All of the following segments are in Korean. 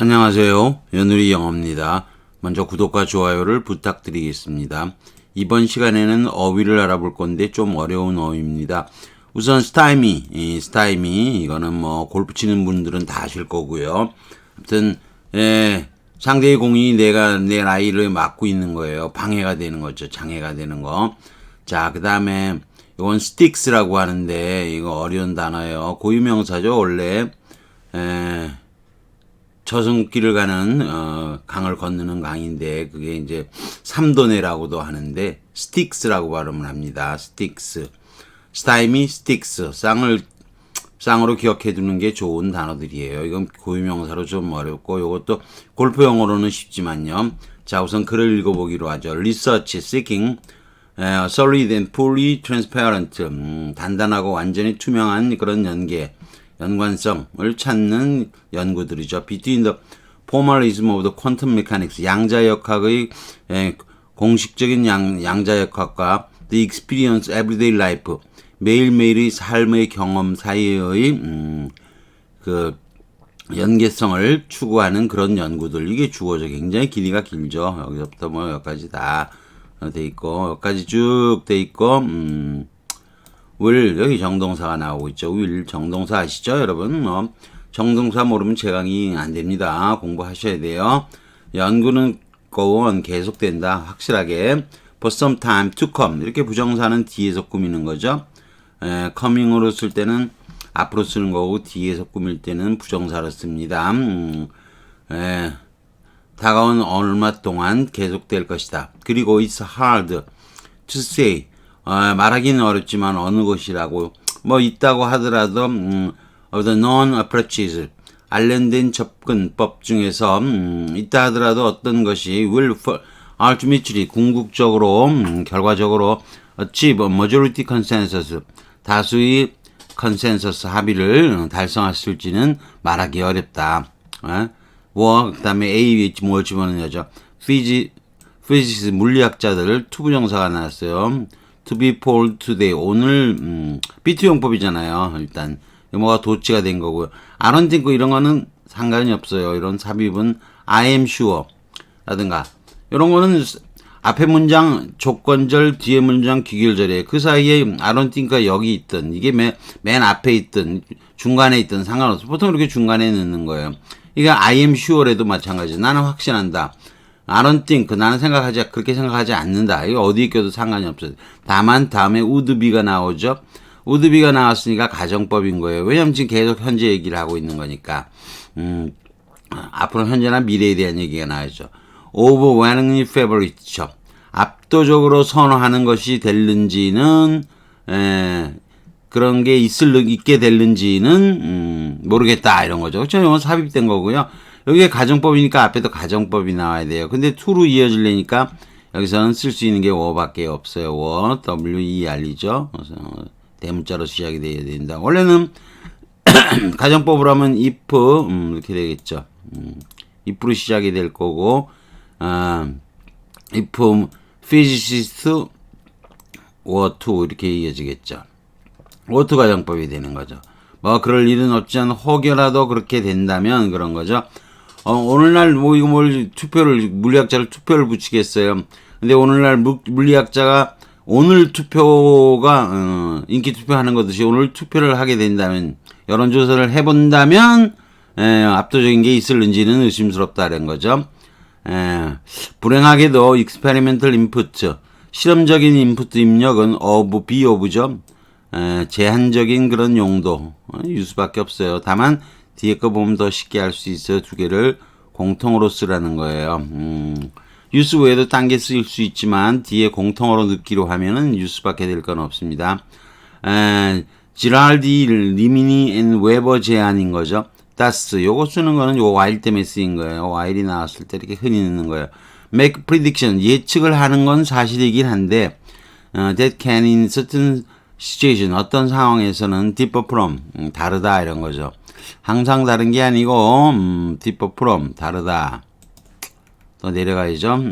안녕하세요. 연우리 영어입니다. 먼저 구독과 좋아요를 부탁드리겠습니다. 이번 시간에는 어휘를 알아볼 건데 좀 어려운 어휘입니다. 우선 스타이미, 이거는 뭐 골프 치는 분들은 다 아실 거고요. 아무튼 상대의 공이 내 라인을 막고 있는 거예요. 방해가 되는 거죠. 장애가 되는 거. 자, 그 다음에 이건 스틱스라고 하는데 이거 어려운 단어예요. 고유명사죠. 원래 저승길을 가는 강을 건너는 강인데 그게 이제 삼도네라고도 하는데 스틱스라고 발음을 합니다. 스틱스, 스타이미, 스틱스. 쌍으로 기억해 두는 게 좋은 단어들이에요. 이건 고유명사로 좀 어렵고 이것도 골프 영어로는 쉽지만요. 자, 우선 글을 읽어보기로 하죠. Research, seeking, solid and fully transparent. 단단하고 완전히 투명한 그런 연관성을 찾는 연구들이죠. Between the formalism of the quantum mechanics, 양자역학의 공식적인 양자역학과 the experience everyday life, 매일매일의 삶의 경험 사이의 그 연계성을 추구하는 그런 연구들. 이게 주어져 굉장히 길이가 길죠. 여기서부터 뭐 여기까지 다 돼 있고 여기까지 쭉 돼 있고 will, 여기 정동사가 나오고 있죠. will 정동사 아시죠, 여러분? 정동사 모르면 제 강의 안 됩니다. 공부하셔야 돼요. 연구는 go on, 계속된다. 확실하게. for some time to come. 이렇게 부정사는 뒤에서 꾸미는 거죠. coming으로 쓸 때는 앞으로 쓰는 거고, 뒤에서 꾸밀 때는 부정사로 씁니다. 다가온 얼마 동안 계속될 것이다. 그리고 it's hard to say. 말하기는 어렵지만 어느 것이라고 뭐 있다고 하더라도 of the known approaches, 관련된 접근법 중에서 있다 하더라도 어떤 것이 will ultimately 궁극적으로 결과적으로 achieve majority consensus, 다수의 컨센서스 합의를 달성했을지는 말하기 어렵다. 그 다음에 A, 뭘 집어넣냐죠. physics 물리학자들 투부정사가 나왔어요. to be for today, 오늘 비투용법이잖아요. 일단 뭐가 도치가 된 거고요. I don't think 이런 거는 상관이 없어요. 이런 삽입은 I am sure 라든가 이런 거는 앞에 문장 조건절, 뒤에 문장 귀결절이에요. 그 사이에 I don't think가 여기 있든 이게 맨 앞에 있든 중간에 있든 상관없어요. 보통 이렇게 중간에 넣는 거예요. 이게 I am sure에도 마찬가지죠. 나는 확신한다. I don't think, 나는 그렇게 생각하지 않는다. 이거 어디에 껴도 상관이 없어요. 다만 다음에 would be가 나오죠. would be가 나왔으니까 가정법인 거예요. 왜냐면 지금 계속 현재 얘기를 하고 있는 거니까. 앞으로 현재나 미래에 대한 얘기가 나오죠. overwhelmingly favorite죠. 압도적으로 선호하는 것이 될는지는 그런 게 있게 될는지는 모르겠다 이런 거죠. 그렇죠? 이건 삽입된 거고요. 여기에 가정법이니까 앞에도 가정법이 나와야 돼요. 근데 to로 이어지려니까 여기서는 쓸 수 있는 게 were밖에 없어요. were, W-E-R이죠. 대문자로 시작이 돼야 된다. 원래는 가정법으로 하면 if 이렇게 되겠죠. if로 시작이 될 거고 if physicists were to 이렇게 이어지겠죠. were to 가정법이 되는 거죠. 뭐 그럴 일은 없지만 혹여라도 그렇게 된다면 그런 거죠. 오늘날 이거 물리학자를 투표를 붙이겠어요. 근데 오늘날 물리학자가 오늘 투표가 인기 투표하는 거듯이 오늘 투표를 하게 된다면 여론조사를 해본다면 압도적인 게 있을는지는 의심스럽다는 거죠. 불행하게도 experimental input, 실험적인 인풋 입력은 be of죠. 제한적인 그런 용도 유수밖에 없어요. 다만 뒤에 거 보면 더 쉽게 할 수 있어요. 두 개를 공통으로 쓰라는 거예요. 유수 외에도 딴 게 쓰일 수 있지만 뒤에 공통으로 넣기로 하면은 유수밖에 될 건 없습니다. 지랄디, 리미니 앤 웨버 제한인 거죠. 다스 요거 쓰는 거는 요 while 때문에 쓰인 거예요. while이 나왔을 때 이렇게 흔히 넣는 거예요. make prediction, 예측을 하는 건 사실이긴 한데 that can in certain situation, 어떤 상황에서는 differ from, 다르다 이런 거죠. 항상 다른 게 아니고 differ from, 다르다. 또 내려가야죠.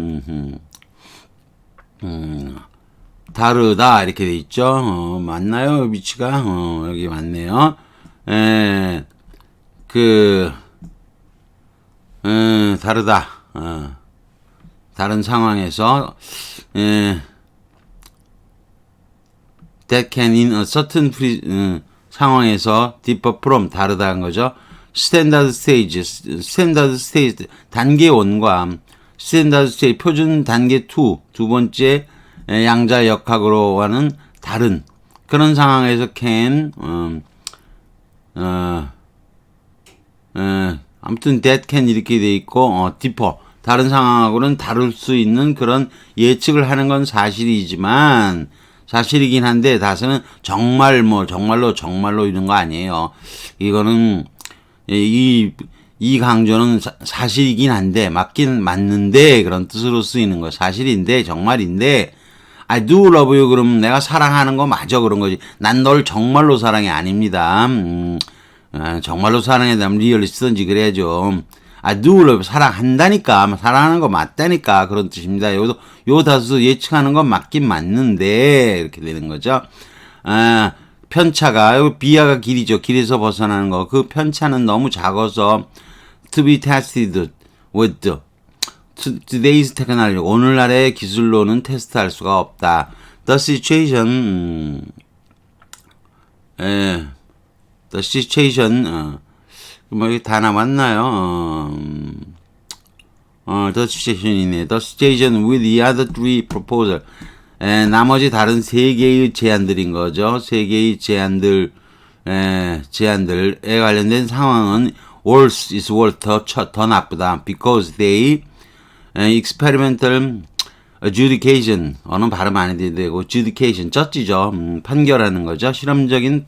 다르다 이렇게 돼 있죠. 맞나요? 위치가 여기 맞네요. 다르다. 다른 상황에서 that can in a certain 상황에서 differ from 다르다는 거죠. standard stage 단계 1과 standard stage 표준 단계 2 두 번째 양자 역학으로와는 다른 그런 상황에서 can 아무튼 that can 이렇게 돼 있고 differ 다른 상황하고는 다를 수 있는 그런 예측을 하는 건 사실이지만 사실이긴 한데 다서는 정말로 이런 거 아니에요. 이거는 이 강조는 사실이긴 한데 맞긴 맞는데 그런 뜻으로 쓰이는 거 사실인데 정말인데 I do love you 그러면 내가 사랑하는 거 맞아 그런 거지. 난 널 정말로 사랑해 아닙니다. 정말로 사랑한다면 리얼리스트든지 그래야죠. I do love 사랑한다니까 사랑하는 거 맞다니까 그런 뜻입니다. 요 다수 예측하는 건 맞긴 맞는데 이렇게 되는 거죠. 편차가 여기 비하가 길이죠. 길에서 벗어나는 거. 그 편차는 너무 작아서 to be tested with today's technology 오늘날의 기술로는 테스트할 수가 없다. The situation the situation 뭐 이게 다 남았나요? the situation이네. The situation with the other three proposal. 나머지 다른 세 개의 제안들인 거죠. 세 개의 제안들에 관련된 상황은 worse is worse 더 나쁘다. Because they experimental adjudication 어는 발음 안 해도 되고 adjudication 쩌지죠. 판결하는 거죠. 실험적인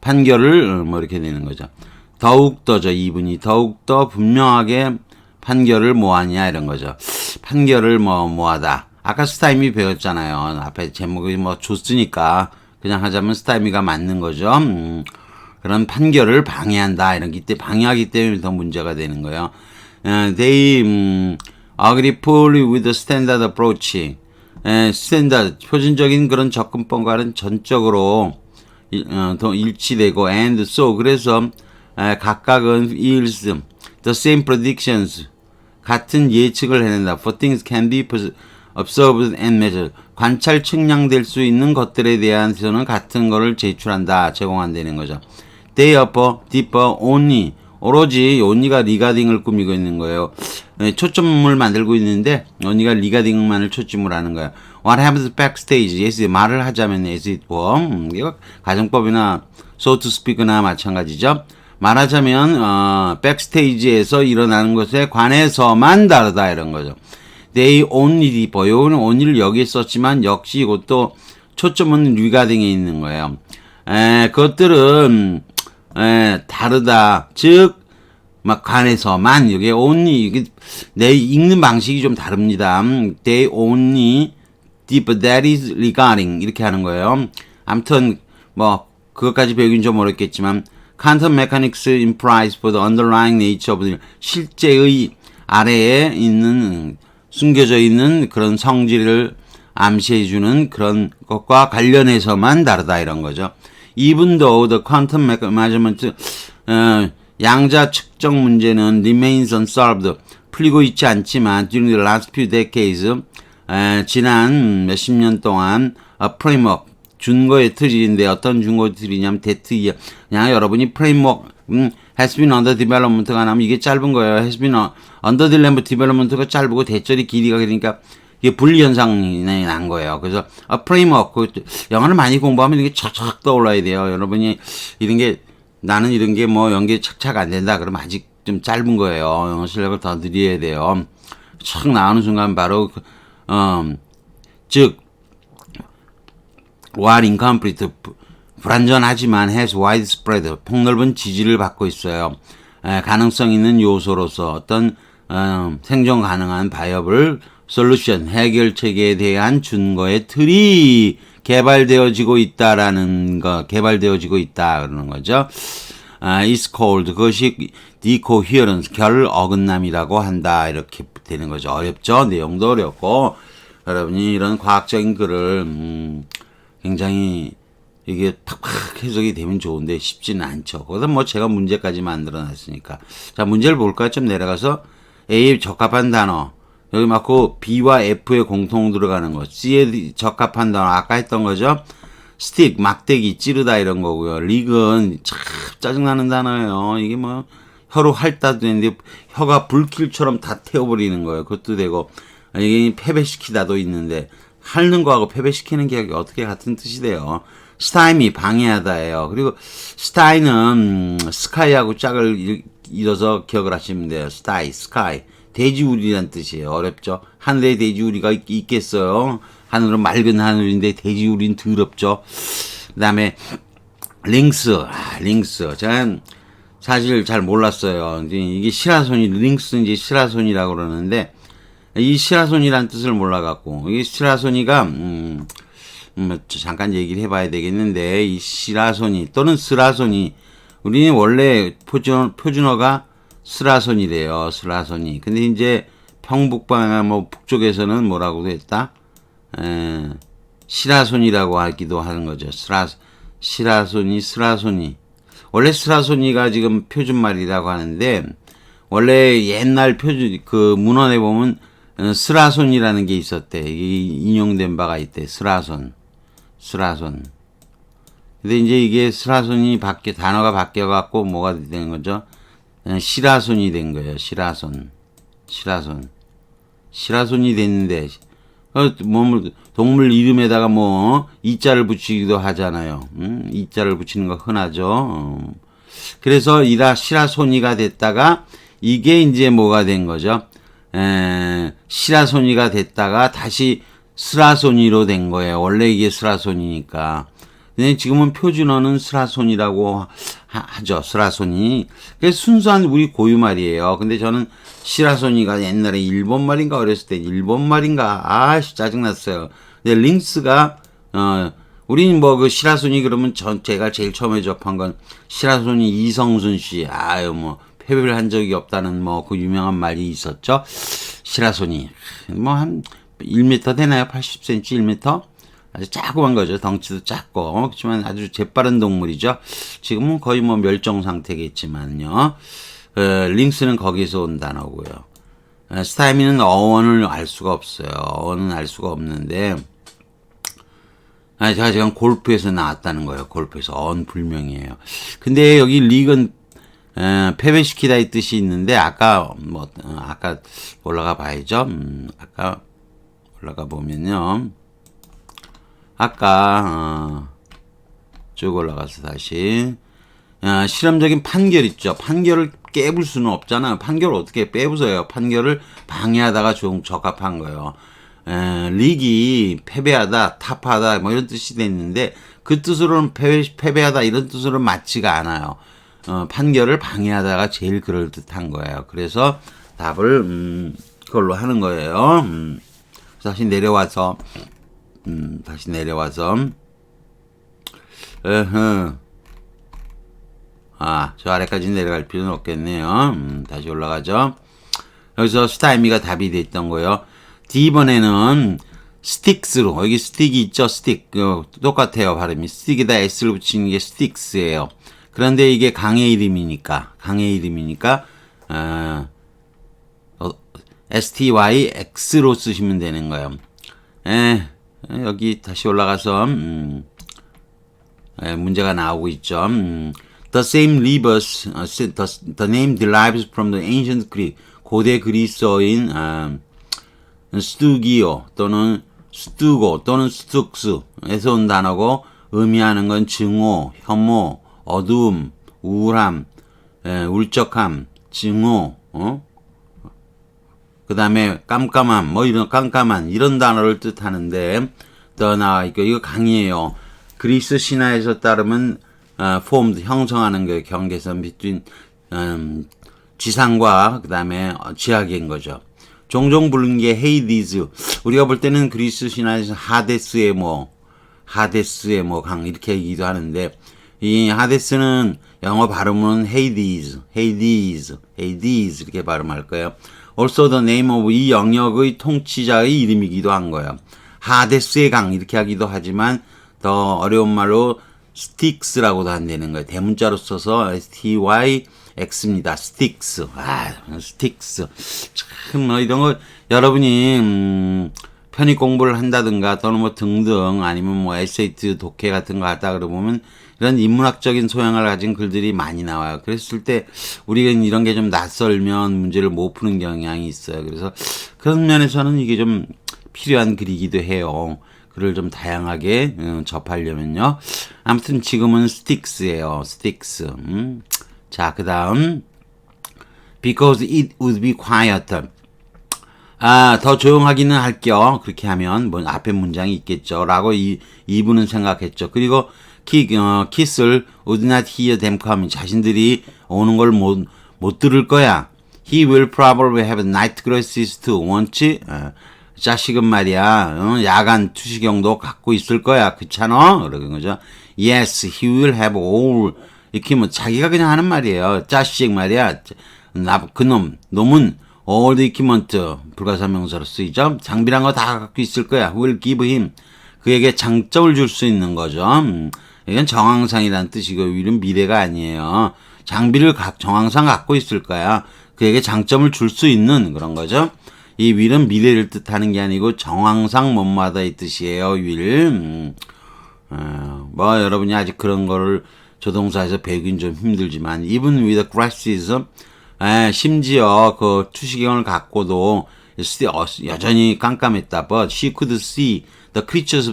판결을 뭐 이렇게 되는 거죠. 더욱더죠. 이분이 더욱더 분명하게 판결을 뭐하냐 이런 거죠. 판결을 뭐하다. 아까 스타임이 배웠잖아요. 앞에 제목이 뭐 줬으니까 그냥 하자면 스타임이가 맞는 거죠. 그런 판결을 방해한다. 이런 게 방해하기 때문에 더 문제가 되는 거예요. They agree fully with the standard approach. 스탠다드 표준적인 그런 접근법과는 전적으로 더 일치되고 and so 그래서 각각은 yields the same predictions 같은 예측을 해낸다. For things can be observed and measured 관찰 측량될 수 있는 것들에 대해서는 같은 거를 제공한다는 거죠. They differ only 오로지 only가 리가딩을 꾸미고 있는 거예요. 초점을 만들고 있는데 only가 리가딩만을 초점으로 하는 거예요. What happens backstage? yes, 말을 하자면 as it were. 이거 가정법이나 so to speak나 마찬가지죠. 말하자면 백스테이지에서 일어나는 것에 관해서만 다르다 이런 거죠. They only differ. 요거는 only를 여기에 썼지만 역시 이것도 초점은 리가딩에 있는 거예요. 그것들은 다르다. 즉 막 관해서만 이게 only 이게 내 읽는 방식이 좀 다릅니다. They only differ. That is regarding 이렇게 하는 거예요. 아무튼 뭐 그것까지 배우긴 좀 어렵겠지만 quantum mechanics implies for the underlying nature of the 실제의 아래에 있는 숨겨져 있는 그런 성질을 암시해주는 그런 것과 관련해서만 다르다 이런 거죠. Even though the quantum measurement 양자 측정 문제는 remains unsolved 풀리고 있지 않지만 during the last few decades 지난 몇십 년 동안 a framework 준거의 틀인데 어떤 준거의 틀이냐면 대트이야. 그냥 여러분이 framework has been under development가 나면 이게 짧은 거예요. has been under development가 짧고 대절이 길이가 그러니까 이게 분리 현상이 난 거예요. 그래서 a framework 영어를 많이 공부하면 이게 착착 떠올라야 돼요. 여러분이 나는 이런 게 뭐 연계 착착 안 된다. 그러면 아직 좀 짧은 거예요. 영어 실력을 더 늘려야 돼요. 착 나오는 순간 바로 즉 while incomplete 불완전하지만 has widespread 폭넓은 지지를 받고 있어요. 가능성 있는 요소로서 어떤 생존 가능한 바이어블 솔루션 해결책에 대한 준거의 틀이 개발되어지고 있다 그러는 거죠. is called 그것이 decoherence 결 어긋남이라고 한다 이렇게 되는 거죠. 어렵죠. 내용도 어렵고 여러분이 이런 과학적인 글을 굉장히 이게 팍팍 해석이 되면 좋은데 쉽지는 않죠. 거기다 뭐 제가 문제까지 만들어 놨으니까. 자, 문제를 볼까요? 좀 내려가서 A에 적합한 단어. 여기 맞고 B와 F에 공통 들어가는 거. C에 적합한 단어. 아까 했던 거죠. 스틱, 막대기, 찌르다 이런 거고요. 릭은 참 짜증나는 단어예요. 이게 뭐 혀로 핥아도 되는데 혀가 불길처럼 다 태워버리는 거예요. 그것도 되고 이게 패배시키다도 있는데 핥는 거하고 패배시키는 게 어떻게 같은 뜻이 돼요. 스타임이 방해하다예요. 그리고 스타이는 스카이하고 짝을 이어서 기억을 하시면 돼요. 스카이. 돼지우리란 뜻이에요. 어렵죠? 하늘에 돼지우리가 있겠어요? 하늘은 맑은 하늘인데 돼지우리는 더럽죠? 그 다음에 링스. 저는 사실 잘 몰랐어요. 이게 시라손이 링스인지 시라손이라고 그러는데 이 시라손이란 뜻을 몰라갖고 이 시라손이가 잠깐 얘기를 해봐야 되겠는데 이 시라손이 또는 스라손이 우리는 원래 표준어가 스라손이래요. 스라손이. 근데 이제 평북방 뭐 북쪽에서는 뭐라고 했다? 시라손이라고 하기도 하는 거죠. 시라손이 스라손이. 원래 스라손이가 지금 표준말이라고 하는데 원래 옛날 그 문헌에 보면 스라손이라는 게 있었대. 이게 인용된 바가 있대. 스라손. 근데 이제 이게 스라손이 단어가 바뀌어갖고 뭐가 된 거죠? 시라손이 된 거예요. 시라손이 됐는데, 동물 이름에다가 이자를 붙이기도 하잖아요. 이자를 붙이는 거 흔하죠. 그래서 시라손이가 됐다가, 이게 이제 뭐가 된 거죠? 시라손이가 됐다가 다시 스라손이로 된 거예요. 원래 이게 스라손이니까. 근데 지금은 표준어는 스라손이라고 하죠. 스라손이. 그게 순수한 우리 고유말이에요. 근데 저는 시라손이가 옛날에 일본말인가 어렸을 때 일본말인가 짜증났어요. 근데 링스가 우리는 그 시라손이 그러면 제가 제일 처음에 접한 건 시라손이 이성순 씨. 패배를 한 적이 없다는 그 유명한 말이 있었죠. 시라손이 한 1m 되나요? 80cm 1m? 아주 작고한 거죠. 덩치도 작고 그렇지만 아주 재빠른 동물이죠. 지금은 거의 멸종 상태겠지만요. 링스는 거기서 온 단어고요. 스타이미는 어원을 알 수가 없어요. 어원은 알 수가 없는데 제가 지금 골프에서 나왔다는 거예요. 골프에서 어원 불명이에요. 근데 여기 릭은 패배시키다 이 뜻이 있는데 아까 올라가 봐야죠. 아까 올라가 보면요. 쭉 올라가서 다시 실험적인 판결 있죠. 판결을 깨볼 수는 없잖아요. 판결을 어떻게 빼부숴요? 판결을 방해하다가 좀 적합한 거예요. 릭이 패배하다, 타파하다 이런 뜻이 됐는데 그 뜻으로는 패배하다 이런 뜻으로는 맞지가 않아요. 판결을 방해하다가 제일 그럴듯한 거예요. 그래서 답을 그걸로 하는 거예요. 다시 내려와서 저 아래까지 내려갈 필요는 없겠네요. 다시 올라가죠. 여기서 스타이미가 답이 됐던 거예요. D번에는 스틱스로, 여기 스틱이 있죠. 스틱. 똑같아요. 발음이. 스틱에다 S를 붙이는 게 스틱스예요. 그런데 이게 강의 이름이니까 STYX로 쓰시면 되는 거예요. 여기 다시 올라가서 문제가 나오고 있죠. The same rivers, the name derives from the ancient Greek. 고대 그리스어인 스투기오 또는 스투고 또는 스툭스에서 온 단어고 의미하는 건 증오, 혐오, 어두움, 우울함, 울적함, 증오, 그 다음에 깜깜함, 이런 깜깜한 이런 단어를 뜻하는데 더 나와 있고 이거 강의예요. 그리스 신화에서 따르면 formed 형성하는 그 경계선 between 지상과 그 다음에 지하계인 거죠. 종종 부르는 게 헤이디즈. 우리가 볼 때는 그리스 신화에서 하데스의 강 이렇게 얘기도 하는데 이 하데스는 영어 발음은 헤이디즈 이렇게 발음할 거예요. Also the name of 이 영역의 통치자의 이름이기도 한 거예요. 하데스의 강 이렇게 하기도 하지만 더 어려운 말로 스틱스라고도 한다는 거예요. 대문자로 써서 STYXS X입니다. sticks. sticks. 참, 뭐, 이런 거, 여러분이, 편입 공부를 한다든가, 또는 뭐 등등, 아니면 뭐 SAT 독해 같은 거 하다 그러면, 이런 인문학적인 소양을 가진 글들이 많이 나와요. 그랬을 때, 우리가 이런 게 좀 낯설면 문제를 못 푸는 경향이 있어요. 그래서, 그런 면에서는 이게 좀 필요한 글이기도 해요. 글을 좀 다양하게 접하려면요. 아무튼 지금은 sticks예요. sticks. 자, 그 다음 because it would be quieter. 더 조용하기는 할게요. 그렇게 하면 뭐 앞에 문장이 있겠죠. 라고 이분은 생각했죠. 그리고 kiss를 would not hear them coming. 자신들이 오는 걸 못 들을 거야. He will probably have night glasses too. 원치? 자식은 말이야, 야간 투시경도 갖고 있을 거야. 그렇잖아? 그러는 거죠. Yes, he will have all. 이렇게 뭐 자기가 그냥 하는 말이에요. 자식 말이야. 놈은 all the equipment, 불가사명사로 쓰이죠. 장비란 거 다 갖고 있을 거야. will give him. 그에게 장점을 줄 수 있는 거죠. 이건 정황상이라는 뜻이고, 이런 미래가 아니에요. 장비를 정황상 갖고 있을 거야. 그에게 장점을 줄 수 있는 그런 거죠. 이 will은 미래를 뜻하는 게 아니고 정황상 뭐마다의 뜻이에요. will. 뭐 여러분이 아직 그런 거를 조동사에서 배우긴 좀 힘들지만 even with glasses, 심지어 그 투시경을 갖고도 여전히 깜깜했다. But she could see the creatures,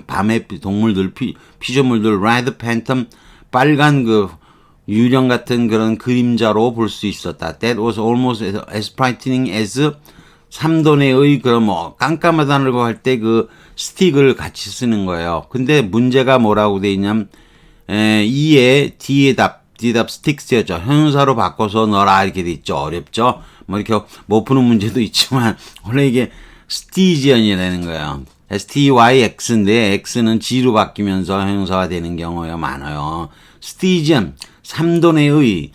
밤의 동물들, 피조물들, red phantom, 빨간 그 유령 같은 그런 그림자로 볼 수 있었다. That was almost as frightening as 3도내의 그런 뭐 깜깜하다고 할 때 그 스틱을 같이 쓰는 거예요. 근데 문제가 뭐라고 돼 있냐면 E에 D의 답 스틱스였죠. 형용사로 바꿔서 넣어라 이렇게 돼 있죠. 어렵죠. 뭐 이렇게 못 푸는 문제도 있지만 원래 이게 스티지언이라는 거예요. STYX인데 X는 G로 바뀌면서 형용사가 되는 경우가 많아요. 스티지언 3도내의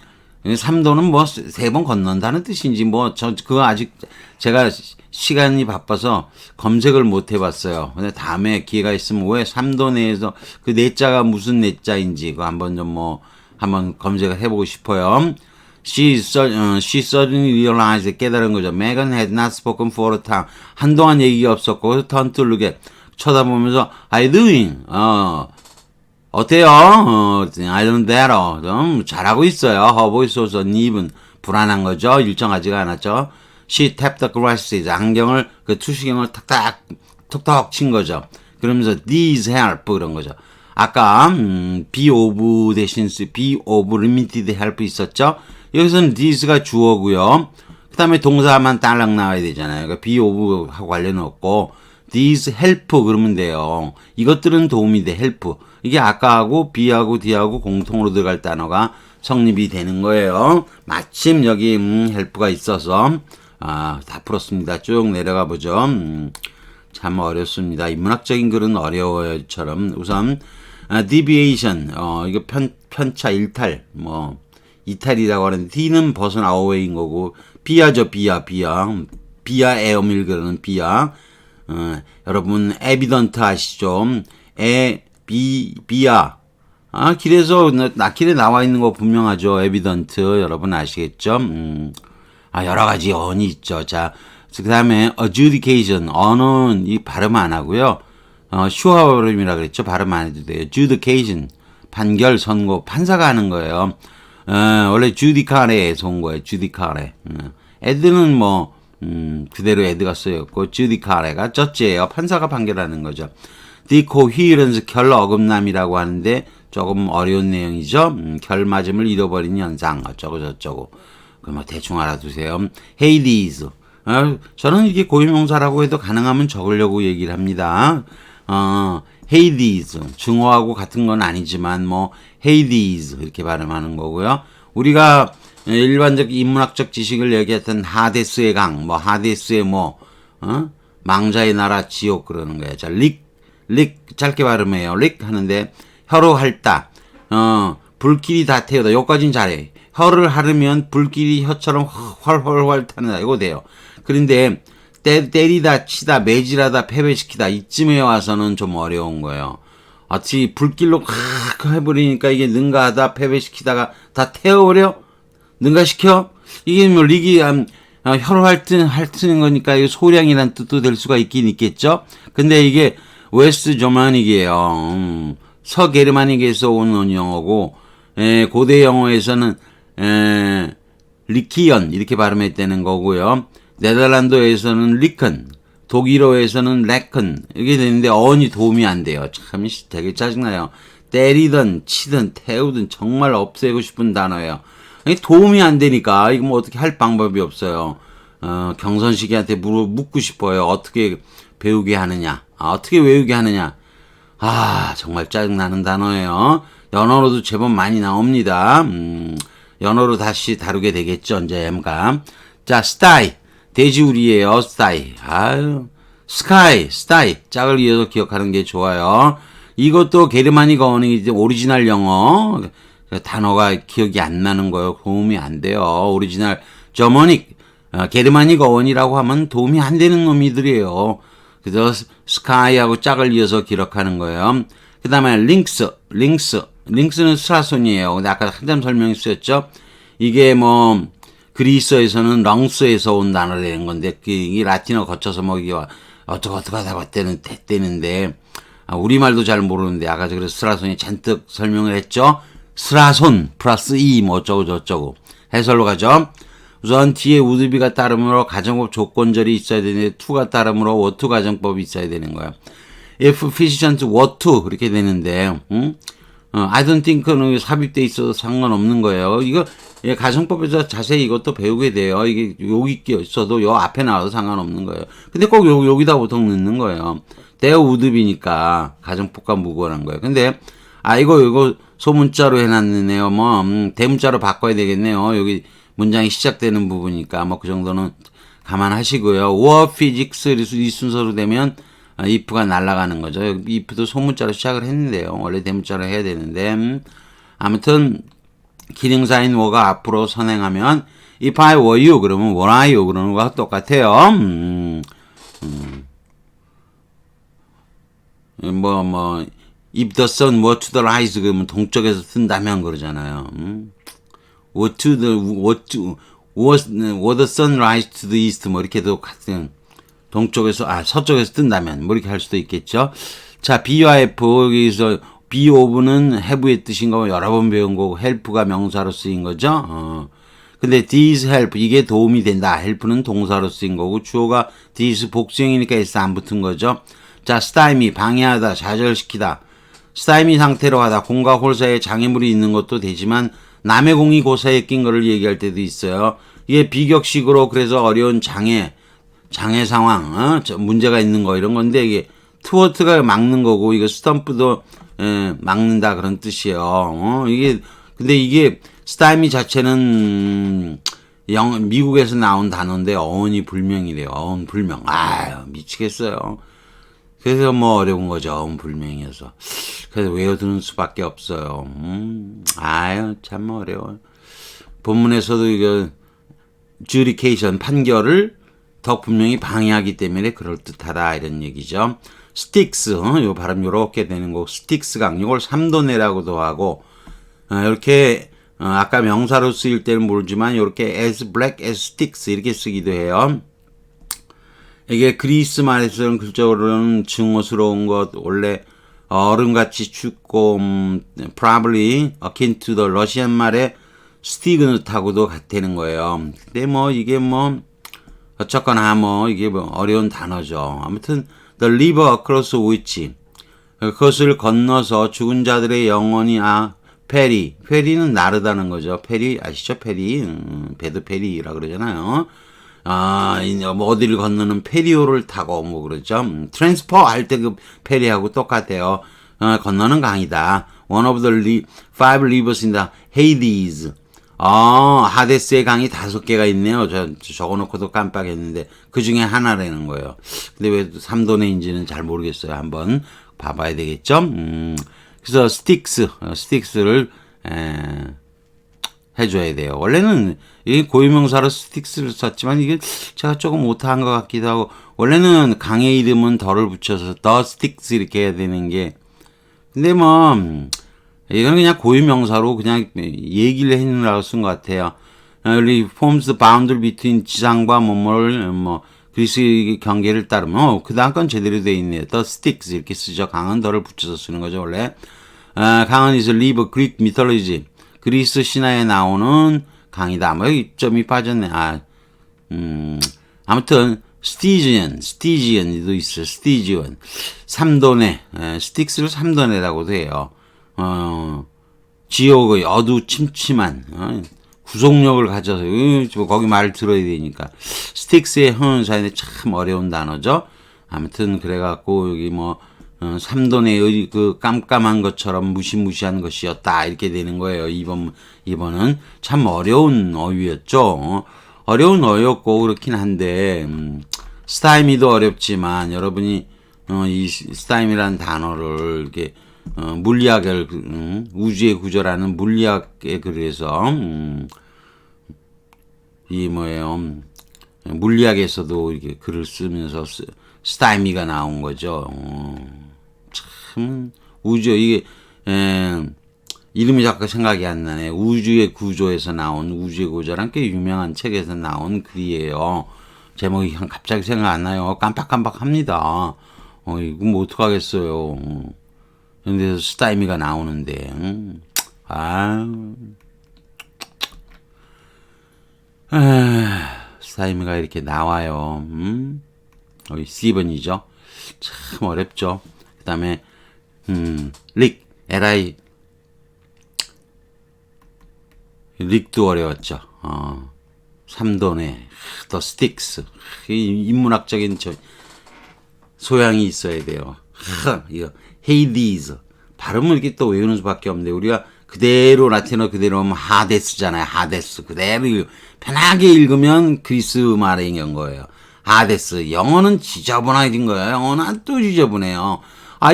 3도는 뭐 3번 건넌다는 뜻인지 뭐 그거 아직 제가 시간이 바빠서 검색을 못 해봤어요. 근데 다음에 기회가 있으면 왜 3도 내에서 그 내자가 무슨 내자인지 그거 한번 한번 검색을 해보고 싶어요. She suddenly realized, 깨달은 거죠. Megan had not spoken for a time. 한동안 얘기가 없었고 turned to look at, 쳐다보면서 How are you doing? 어때요? I don't better. 좀 잘하고 있어요. Her voice was uneven. 불안한 거죠. 일정하지가 않았죠. She tapped the glasses. 안경을, 그 투시경을 톡톡 친 거죠. 그러면서 these help 그런 거죠. 아까 be of 대신 be of limited help 있었죠. 여기서는 these가 주어고요. 그 다음에 동사만 딸랑 나와야 되잖아요. 그러니까 be of하고 관련 없고 these help 그러면 돼요. 이것들은 도움이 돼. help. 이게 아까하고 B하고 D하고 공통으로 들어갈 단어가 성립이 되는 거예요. 마침 여기 help가 있어서 다 풀었습니다. 쭉 내려가 보죠. 참 어렵습니다. 인문학적인 글은 어려워요처럼 우선 deviation, 이거 편차, 일탈, 뭐 이탈이라고 하는데 D는 벗어나 away인 거고 비아죠. 비아 에어밀 그러는 비아. 여러분 evident 아시죠? 비아. 길에서 길에 나와 있는 거 분명하죠. evident 여러분 아시겠죠? 여러 가지 언이 있죠. 자, 그 다음에 adjudication, 언은 이 발음 안 하고요. 슈어 발음이라 그랬죠. 발음 안 해도 돼요. adjudication, 판결, 선고, 판사가 하는 거예요. 원래 judicare에서 온 거예요. judicare. 에드는 뭐 그대로 에드가 쓰였고 judicare가 쩌지예요. 판사가 판결하는 거죠. decoherence, 결 어긋남이라고 하는데 조금 어려운 내용이죠. 결 맞음을 잃어버린 현상 어쩌고 저쩌고. 뭐 대충 알아두세요. Hades. 저는 이게 고유명사라고 해도 가능하면 적으려고 얘기를 합니다. Hades. 중어하고 같은 건 아니지만 뭐 Hades 이렇게 발음하는 거고요. 우리가 일반적 인문학적 지식을 얘기했던 하데스의 강, 뭐 하데스의 뭐 망자의 나라 지옥 그러는 거예요. 자, 릭 짧게 발음해요. 릭 하는데 혀로 핥다. 불길이 다 태우다. 여기까지는 잘해. 혀를 하르면 불길이 혀처럼 활활활 타는다. 이거 돼요. 그런데 때리다, 치다, 매질하다, 패배시키다. 이쯤에 와서는 좀 어려운 거예요. 불길로 확 해버리니까 이게 능가하다, 패배시키다가 다 태워버려? 능가시켜? 이게 뭐 리기 혀로 핥는 거니까 이게 소량이란 뜻도 될 수가 있긴 있겠죠. 근데 이게 웨스트 저마닉이에요. 서게르마닉에서 온 영어고 고대 영어에서는 리키언 이렇게 발음했다는 거고요. 네덜란드에서는 리큰, 독일어에서는 레큰 이렇게 되는데 어원이 도움이 안 돼요. 참 되게 짜증나요. 때리든 치든 태우든 정말 없애고 싶은 단어예요. 도움이 안 되니까 이거 뭐 어떻게 할 방법이 없어요. 경선식이한테 묻고 싶어요. 어떻게 배우게 하느냐, 어떻게 외우게 하느냐. 정말 짜증나는 단어예요. 연어로도 제법 많이 나옵니다. 연어로 다시 다루게 되겠죠, 언젠가. 자, 스타이. 돼지우리예요, 스타이. 스카이, 스타이. 짝을 이어서 기억하는 게 좋아요. 이것도 게르마닉 어원이 오리지널 영어. 단어가 기억이 안 나는 거예요. 도움이 안 돼요. 오리지널 저머닉, 게르마닉 어원이라고 하면 도움이 안 되는 놈이들이에요. 그래서 스카이하고 짝을 이어서 기록하는 거예요. 그 다음에 링스는 스라손이에요. 근데 아까 한참 설명했었죠. 이게 뭐 그리스어에서는 렁스에서 온 단어가 되는 건데 이 라틴어 거쳐서 뭐 이게 어떡하다고 됐대는데 우리말도 잘 모르는데 아까 그래서 스라손이 잔뜩 설명을 했죠. 스라손 플러스 뭐 어쩌고 저쩌고 해설로 가죠. 우선 뒤에 우드비가 따르므로 가정법 조건절이 있어야 되는데 to가 따르므로 what 가정법이 있어야 되는 거예요. if efficient what to 이렇게 되는데 I don't think는 삽입돼 있어도 상관없는 거예요. 이거 가정법에서 자세히 이것도 배우게 돼요. 이게 여기 있어도 요 앞에 나와도 상관없는 거예요. 근데 꼭 여기다 보통 넣는 거예요. 대어 우드비니까 가정법과 무관한 거예요. 근데 이거 소문자로 해놨네요. 뭐 대문자로 바꿔야 되겠네요. 여기 문장이 시작되는 부분이니까 뭐 그 정도는 감안하시고요. war physics 이 순서로 되면 if가 날아가는 거죠. if도 소문자로 시작을 했는데요. 원래 대문자로 해야 되는데 아무튼 기능사인 were가 앞으로 선행하면 if I were you 그러면 were I you 그러는 거와 똑같아요. if the sun were to the rise 그러면 동쪽에서 뜬다면 그러잖아요. were the sun rise to the east 뭐 이렇게도 같은 동쪽에서 서쪽에서 뜬다면 뭐 이렇게 할 수도 있겠죠. 자, B와 F 여기서 be of는 have의 뜻인 거 여러 번 배운 거고 help가 명사로 쓰인 거죠. 근데 these help 이게 도움이 된다. help는 동사로 쓰인 거고 주어가 these 복수형이니까 s 안 붙은 거죠. 자, stymie 방해하다, 좌절시키다. stymie 상태로 하다. 공과 홀 사이에 장애물이 있는 것도 되지만 남의 공이 그 사이에 낀 거를 얘기할 때도 있어요. 이게 비격식으로 그래서 어려운 장애 상황, 문제가 있는 거 이런 건데 이게 트워트가 막는 거고 이거 스탬프도 막는다 그런 뜻이에요. 근데 이게 스타이미 자체는 미국에서 나온 단어인데 어원이 불명이래요. 어원 불명. 미치겠어요. 그래서 뭐 어려운 거죠. 어원 불명이어서. 그래서 외워두는 수밖에 없어요. 참 어려워요. 본문에서도 이거 adjudication 판결을 더 분명히 방해하기 때문에 그럴듯하다 이런 얘기죠. sticks 요 발음 요렇게 되는 거 sticks 강 이걸 삼도내라고도 하고 이렇게 아까 명사로 쓰일 때는 모르지만 이렇게 as black as sticks 이렇게 쓰기도 해요. 이게 그리스 말에서는 글적으로는 증오스러운 것 원래 얼음같이 춥고 probably akin to the 러시안 말의 스티그누트하고도 같다는 거예요. 근데 뭐 이게 뭐 어쨌거나 뭐 이게 뭐 어려운 단어죠. 아무튼 the river across which 그것을 건너서 죽은 자들의 영혼이 페리는 나르다는 거죠. 페리 아시죠? 페리 배드 페리라 그러잖아요. 뭐 어디를 건너는 페리오를 타고 뭐 그러죠. 트랜스퍼 할 때 그 페리하고 똑같아요. 건너는 강이다. One of the five rivers in the Hades. 하데스의 강이 5개가 있네요. 적어놓고도 깜빡했는데 그 중에 하나라는 거예요. 근데 왜 3도내인지는 잘 모르겠어요. 한번 봐봐야 되겠죠. 그래서 스틱스를 해줘야 돼요. 원래는 이 고유명사로 스틱스를 썼지만 이게 제가 조금 못한 것 같기도 하고 원래는 강의 이름은 더를 붙여서 더 스틱스 이렇게 해야 되는 게 근데 뭐 이건 그냥 고유명사로 그냥 얘기를 해놓으라고 쓴 것 같아요. reforms the boundary between 지상과 뭐뭐를 그리스의 경계를 따르면 그 다음 건 제대로 돼 있네요. The Styx 이렇게 쓰죠. 강은 더를 붙여서 쓰는 거죠 원래. 강은 is a river Greek mythology. 그리스 신화에 나오는 강이다. 뭐 점이 빠졌네. 아무튼 스티지언도 있어요. 스티지언. 삼도네. 스틱스를 삼도네라고도 해요. 지옥의 어두침침한 구속력을 가져서 거기 말을 들어야 되니까 스틱스의 형용사인데 참 어려운 단어죠. 아무튼 그래갖고 여기 삼돈의 그 깜깜한 것처럼 무시무시한 것이었다 이렇게 되는 거예요. 이번은 참 어려운 어휘였죠. 어려운 어휘였고 그렇긴 한데 스타이미도 어렵지만 여러분이 이 스타임이라는 단어를 이렇게 물리학을 우주의 구조라는 물리학에 그래서 이 물리학에서도 이렇게 글을 쓰면서 스타이미가 나온 거죠. 참 우주 이게 이름이 자꾸 생각이 안 나네. 우주의 구조에서 나온 우주의 구조란 꽤 유명한 책에서 나온 글이에요. 제목이 갑자기 생각 안 나요. 깜빡깜빡합니다. 이거 뭐 어떡하겠어요. 근데 스타이미가 나오는데 스타이미가 이렇게 나와요. C번이죠. 참 어렵죠. 그 다음에 릭도 어려웠죠. 삼돈의 The Styx 인문학적인 소양이 있어야 돼요. 이거 헤이디즈 발음을 이렇게 또 외우는 수밖에 없는데 우리가 그대로 라틴어 그대로 하면 하데스잖아요. 하데스 그대로 편하게 읽으면 그리스 말인 거예요. 하데스 영어는 지저분해진 거예요. 영어는 또 지저분해요.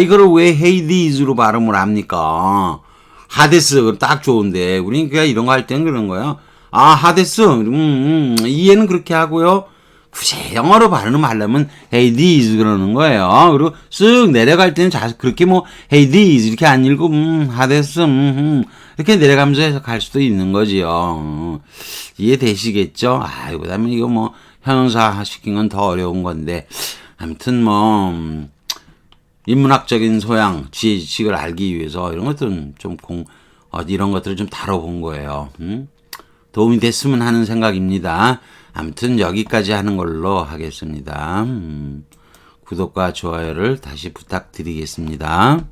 이거를 왜 헤이디즈로 발음을 합니까? 하데스 딱 좋은데 우리는 그냥 이런 거 할 때는 그런 거예요. 하데스 이해는 그렇게 하고요. 굳이 영어로 발음하려면 hey these 그러는 거예요. 그리고 쓱 내려갈 때는 그렇게 hey these 이렇게 안 읽고 하데스 이렇게 내려가면서 해서 갈 수도 있는 거지요. 이해되시겠죠? 그다음에 이거 형용사 시킨 건 더 어려운 건데 아무튼 인문학적인 소양, 지식을 알기 위해서 이런 것들은 좀 이런 것들을 좀 다뤄본 거예요. 도움이 됐으면 하는 생각입니다. 아무튼 여기까지 하는 걸로 하겠습니다. 구독과 좋아요를 다시 부탁드리겠습니다.